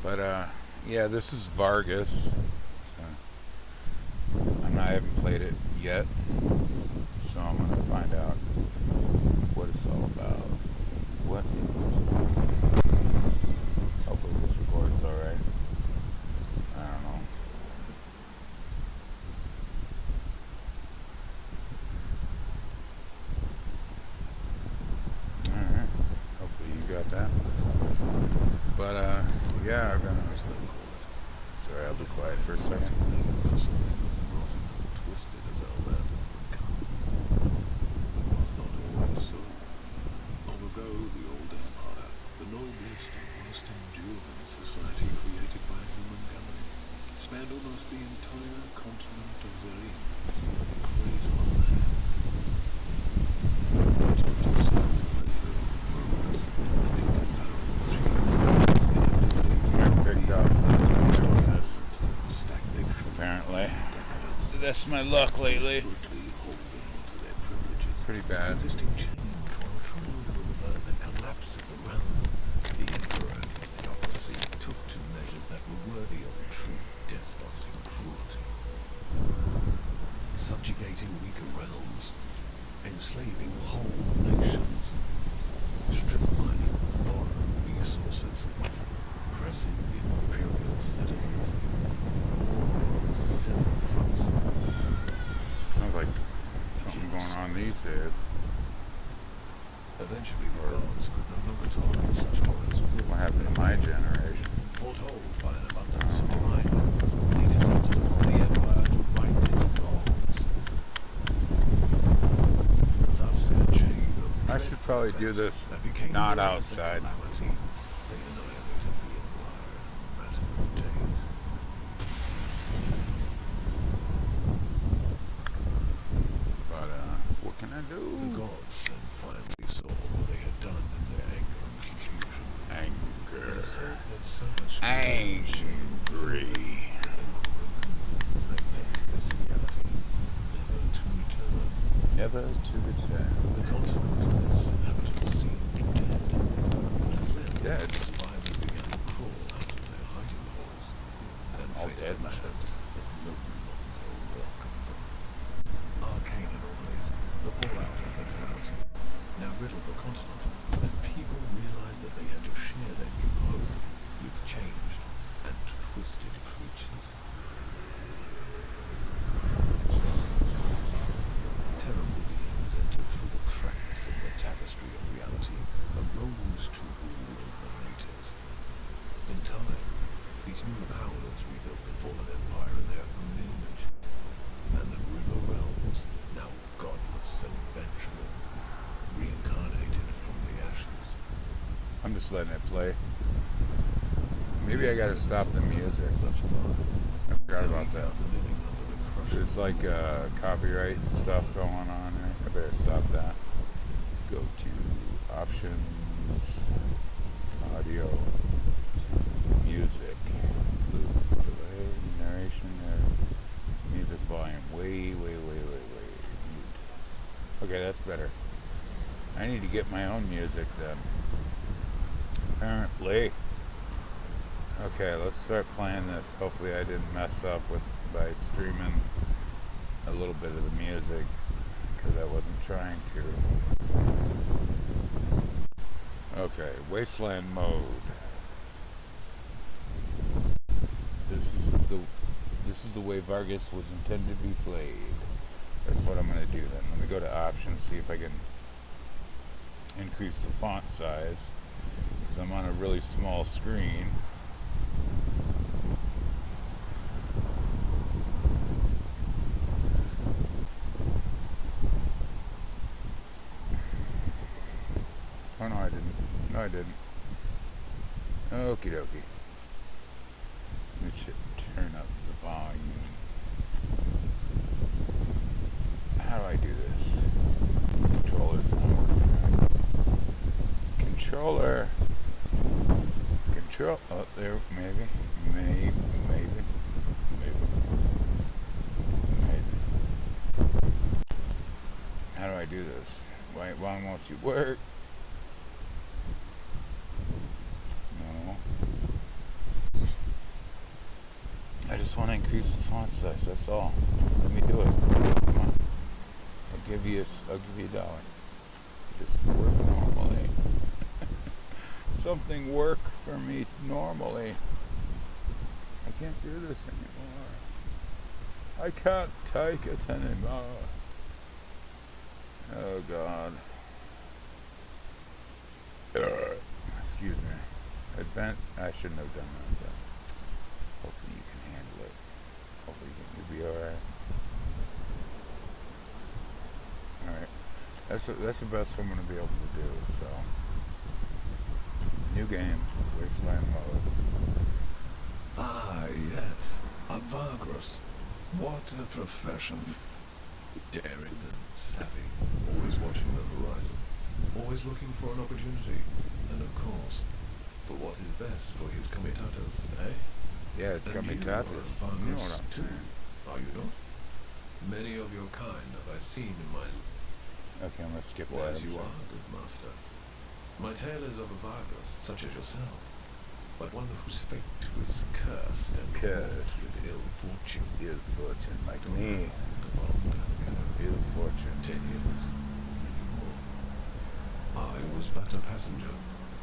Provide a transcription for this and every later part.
But yeah, this is Vargas. I haven't played it yet, so I'm gonna find out what it's all about. What it is about. Hopefully this records all right. I don't know. All right. Hopefully you got that. But yeah, I'm gonna. Sorry, I'll be quiet for a second. Twisted as our land would come. It was not always so. Long ago, the old empire, the noblest and most enduring society created by humankind, spanned almost the entire continent of Zarim, a cradle of land. But after several millennia of progress and incomparable achievements, inevitably Picked up doing this. stagnation. Apparently, that's my luck lately. Desperately holding onto their privileges. Pretty bad. Resisting change while trying to avert the collapse of the realm, the emperor and his theocracy took to measures that were worthy of true despotic cruelty. Subjugating weaker realms, enslaving whole nations, strip mining foreign resources, pressing the imperial citizens. Seven fronts. Sounds like something going on these days. Eventually, the gods could no longer tolerate such horrors. What happened to my generation? Foretold by an abundance of divine powers, they descended upon the empire to right its wrongs. Thus, in a chain of I should probably do this that became not known as the outside. Calamity, they annihilated the empire in a matter of days. But what can I The do? gods then finally saw what they had done in their anger and confusion. It is said Anger. that so much Angry. Never to return. The continent and its inhabitants seemed dead. But Dead? the survivors began to crawl out of their hiding holes and All faced dead? a land that no longer welcomed them. Arcane anomalies, the fallout of the calamity, now riddled the continent, and people realized that they had to share their new home with changed and twisted creatures. Terrible beings entered through the cracks in the tapestry of reality and rose to rule over the natives. In time, these new powers rebuilt the fallen empire in their own image, and the river realms, now godless and vengeful, reincarnated from the ashes. I'm just letting it play. Maybe I gotta stop the music. Such as I I forgot about that. living under the crushing There's like copyright stuff going on here. I better stop that. Go to options, audio, music, loop, delay, narration, music volume. Way. Mute. Okay, that's better. I need to get my own music then. Apparently. Okay, let's start playing this. Hopefully I didn't mess up by streaming a little bit of the music because I wasn't trying to. Okay, Wasteland mode. This is the way Vargas was intended to be played. That's what I'm gonna do then. Let me go to options, see if I can increase the font size because I'm on a really small screen. Oh no, I didn't. No, I didn't. Okie dokie. Let me turn up the volume. How do I do this? Controller's not working. Controller. Control. Oh, there. Maybe. How do I do this? Why won't you work? No. want to increase the font size. That's all. Let me do it. Come on. I'll give you a dollar. Just work normally. Something work for me normally. I can't do this anymore. I can't take it anymore. Oh God. Excuse me. I shouldn't have done that, but hopefully you can handle it. Hopefully you'll be alright. Alright. That's the best I'm going to be able to do, so. New game. Wasteland mode. Ah, yes. A Vargros. What a profession. Daring and savvy. Always watching the horizon. Always looking for an opportunity. And of course, for what is best for his comitatus, eh? Yeah, it's And comitatus. You know what I'm too, saying. are you not? Many of your kind have I seen in my... Okay, I'm going to skip that. As you are, good master. My tale is of a Vargros, such as yourself, but one whose fate was cursed and fraught with ill fortune. Ill fortune, like me. Ill fortune. 10 years. Maybe more. I was but a passenger,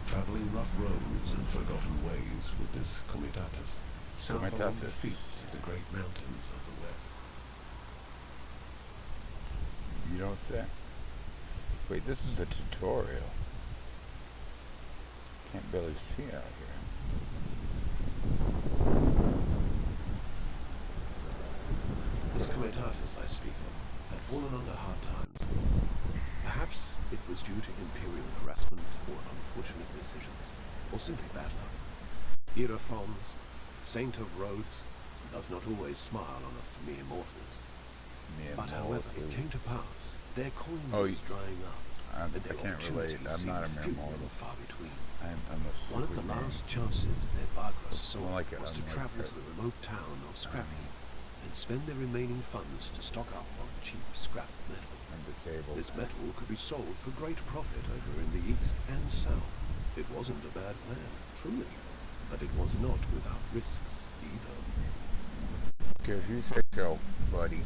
traveling rough roads and forgotten ways with this comitatus, south along the feet of the great mountains of the west. You don't say. Wait, this is a tutorial. Can't barely see out here. This comitatus I speak of had fallen under hard times. Perhaps it was due to imperial harassment or unfortunate decisions, or simply bad luck. Hierophants, saint of roads, does not always smile on us mere mortals. But however, it came to pass, their coin was drying up, I and their can't relate. opportunities I'm not a seemed mere few mortal. and far between. I'm a One of the superman. last chances their Vargros saw More like was to travel to the remote town of Scrappy and spend their remaining funds to stock up on cheap scrap metal. I'm disabled. This metal could be sold for great profit over in the east and south. It wasn't a bad plan, truly, but it was not without risks either. Okay, if you say so, buddy.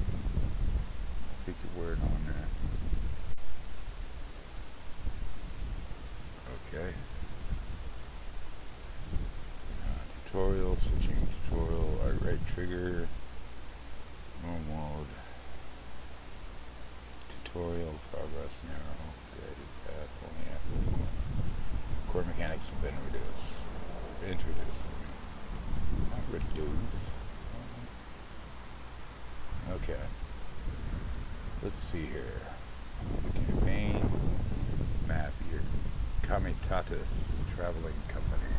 Take your word on that. Okay. Tutorial, switching tutorial, right trigger, normal mode, tutorial, progress, narrow, guided path, only after one. Core mechanics have been introduced. Not reduced. Okay. Let's see here. Campaign, map here. Comitatus Traveling Company.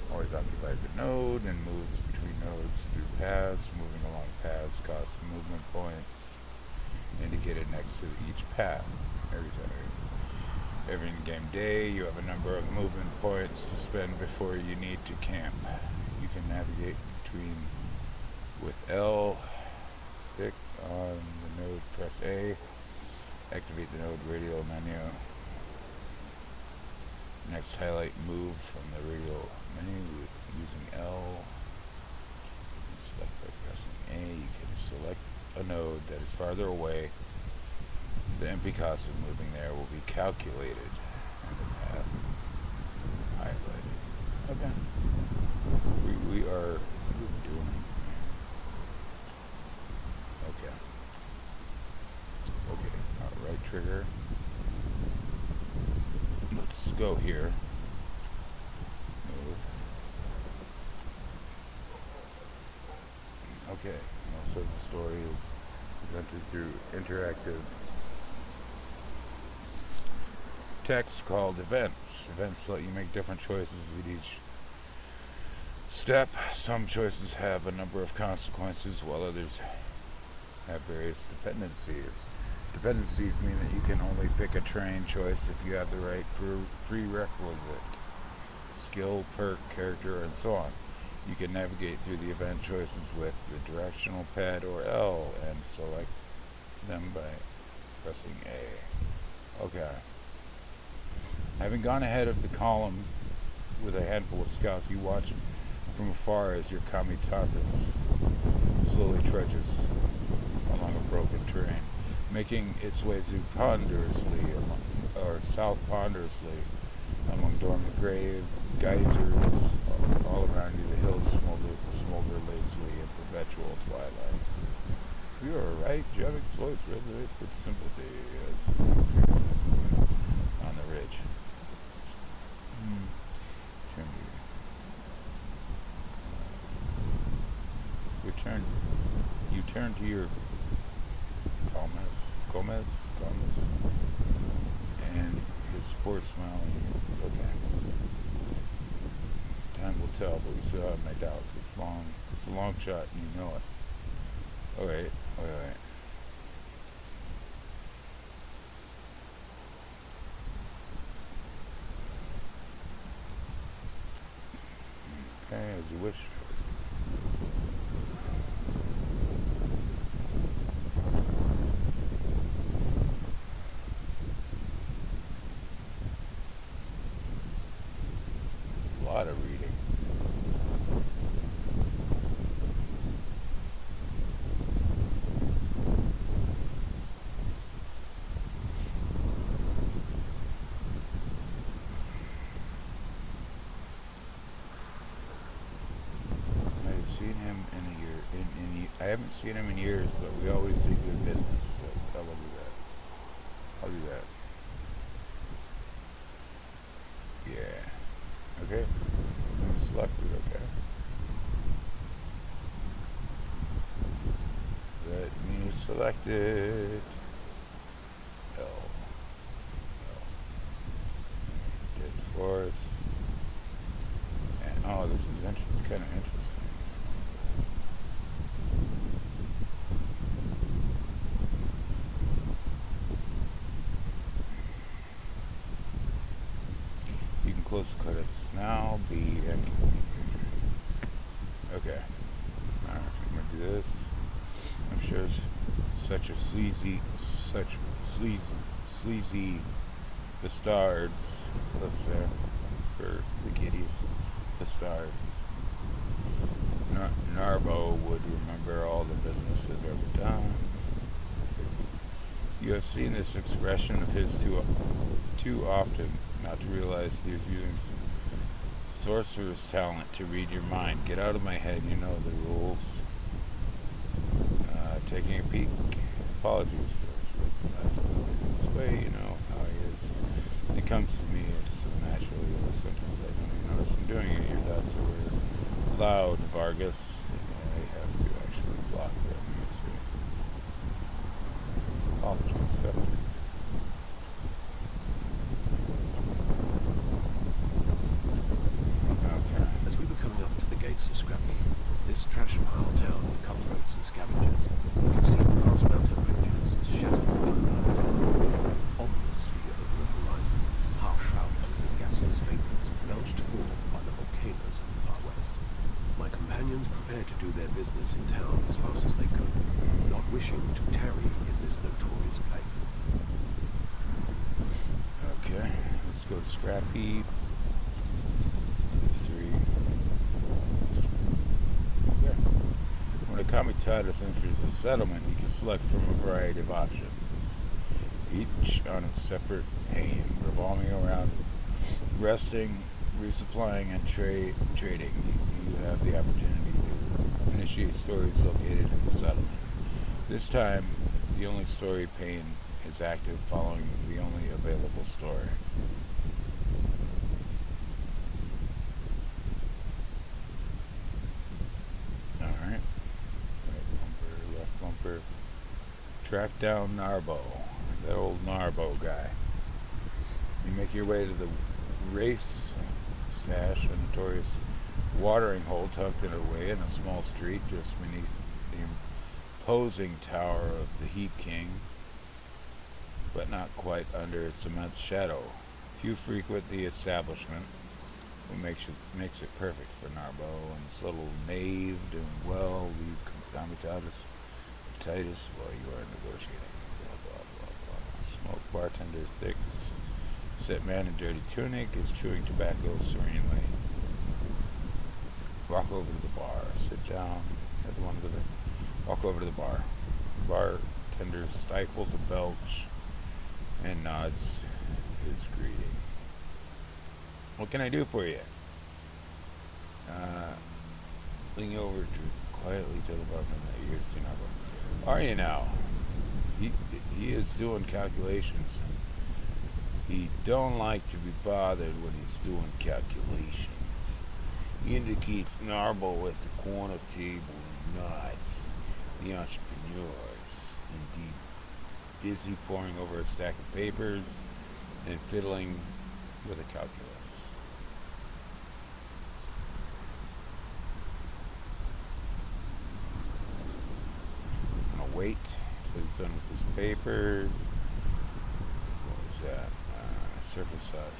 Always occupies a node and moves between nodes through paths. Moving along paths costs movement points indicated next to each path. Every in-game day, you have a number of movement points to spend before you need to camp. You can navigate between with L, stick on the node, press A, activate the node radial menu. Next, highlight move from the radial menu using L. Select by pressing A. You can select a node that is farther away. The MP cost of moving there will be calculated and the path highlighted. Okay. We are doing. Okay. Okay. Right trigger. Let's go here. Move. Okay. Also, the story is presented through interactive text called events. Events let you make different choices at each step. Some choices have a number of consequences, while others have various dependencies. Dependencies mean that you can only pick a terrain choice if you have the right prerequisite, skill, perk, character, and so on. You can navigate through the event choices with the directional pad or L and select them by pressing A. Okay. Having gone ahead of the column with a handful of scouts, you watch from afar as your Kamitatis slowly trudges along a broken terrain, making its way through south ponderously among dormant grave geysers all around you. The hills smolder lazily in perpetual twilight. You are right. Jennings' voice resonates with sympathy as he appears on the ridge. Turn you turn to your Gomez, and his poor smile, and you look at him. Time will tell, but we still have my doubts. It's a long shot, and you know it. Alright. Okay, as you wish. A lot of reading. I haven't seen him in years, but we always do good business, so I will do that. I'll do that. Yeah. Okay. I'm selected, okay. Let me select it. L. Dead forest. And, oh, this is kind of interesting. Close credits now. B and okay. Alright, I'm gonna do this. I'm sure it's such sleazy bastards. Let's say for the kiddies, bastards. Narbo would remember all the business they've ever done. You have seen this expression of his too often not to realize he is using sorcerer's talent to read your mind. Get out of my head, you know the rules. Taking a peek. Apologies. This way, you know how he is. It comes to me so naturally, sometimes I don't even notice I'm doing it. Your thoughts are loud, Vargas. I have to actually block them. Apologies. As we were coming up to the gates of Scrappy, this trash pile town of cutthroats and scavengers, we could see the vast mountain ranges shattered ominously over the horizon, half shrouded in gaseous vapors belched forth by the volcanoes of the far west. My companions prepared to do their business in town as fast as they could, not wishing to tarry in this notorious place. Okay, let's go to Scrappy. 3. Okay. When a Kamitatis enters a settlement, you can select from a variety of options, each on its separate pane, revolving around resting, resupplying, and trading. You have the opportunity to initiate stories located in the settlement. This time, the only story pane is active, following the only available story. Alright. Right bumper, left bumper. Track down Narbo. That old Narbo guy. You make your way to the race stash, a notorious watering hole tucked away in a small street just beneath the imposing tower of the Heap King, but not quite under its immense shadow. Few frequent the establishment, what makes it perfect for Narbo and this little knave doing well. Leave Kamitatis Titus while you are negotiating. Blah blah blah blah. Smoke bartender thick set man in dirty tunic is chewing tobacco serenely. Walk over to the bar. Sit down at one of the. Walk over to the bar. Bartender stifles a belch and nods his greeting. What can I do for you? Leaning over quietly to the bartender that ears to knuckles. Are you now? He is doing calculations. He don't like to be bothered when he's doing calculations. He indicates Narble with the corner table and nods. The entrepreneurs, indeed, busy poring over a stack of papers and fiddling with a calculus. I'm gonna wait till he's done with his papers. What was that? Surface sauce.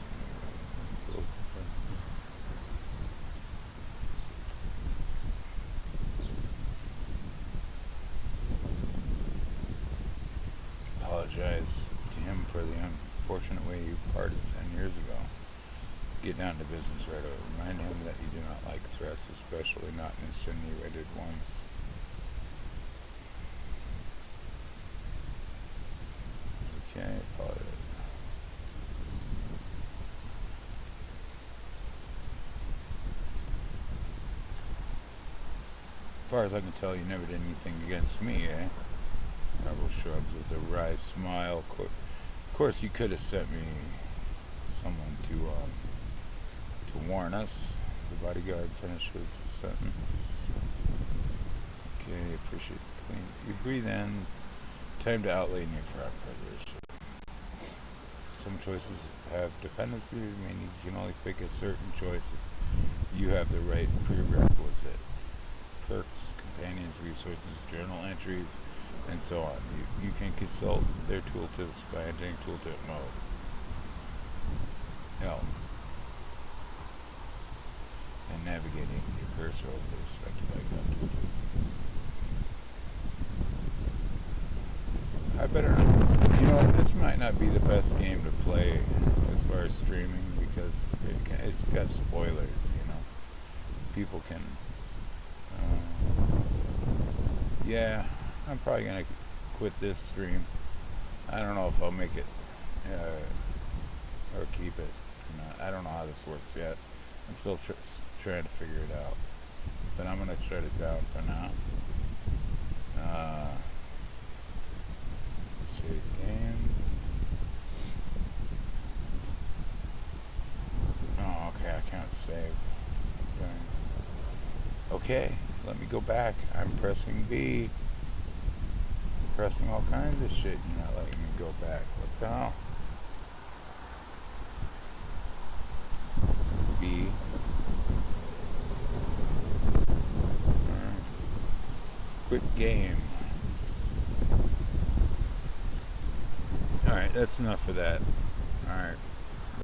Apologize to him for the unfortunate way you parted 10 years ago. Get down to business right away. Remind him that you do not like threats, especially not insinuated ones. Okay, apologize. As far as I can tell, you never did anything against me, eh? Narble shrugs with a wry smile. Of course, you could have sent me someone to warn us. The bodyguard finishes the sentence. Okay, appreciate the clean. You breathe in. Time to outlay new preparation. Some choices have dependencies, meaning you can only pick a certain choice if you have the right prerequisite. Perks, companions, resources, journal entries, and so on. You can consult their tooltips by entering tooltip mode. Help. And navigating your cursor over the respective icon tooltip. I better not. You know, this might not be the best game to play as far as streaming because it's got spoilers, you know. People can... yeah, I'm probably going to quit this stream. I don't know if I'll make it or keep it or not. I don't know how this works yet. I'm still trying to figure it out. But I'm going to shut it down for now. Save game. Oh, okay, I can't save. Okay, let me go back. I'm pressing B. Pressing all kinds of shit. You're not letting me go back. What the hell? B. Quit game. Alright, that's enough of that. Alright.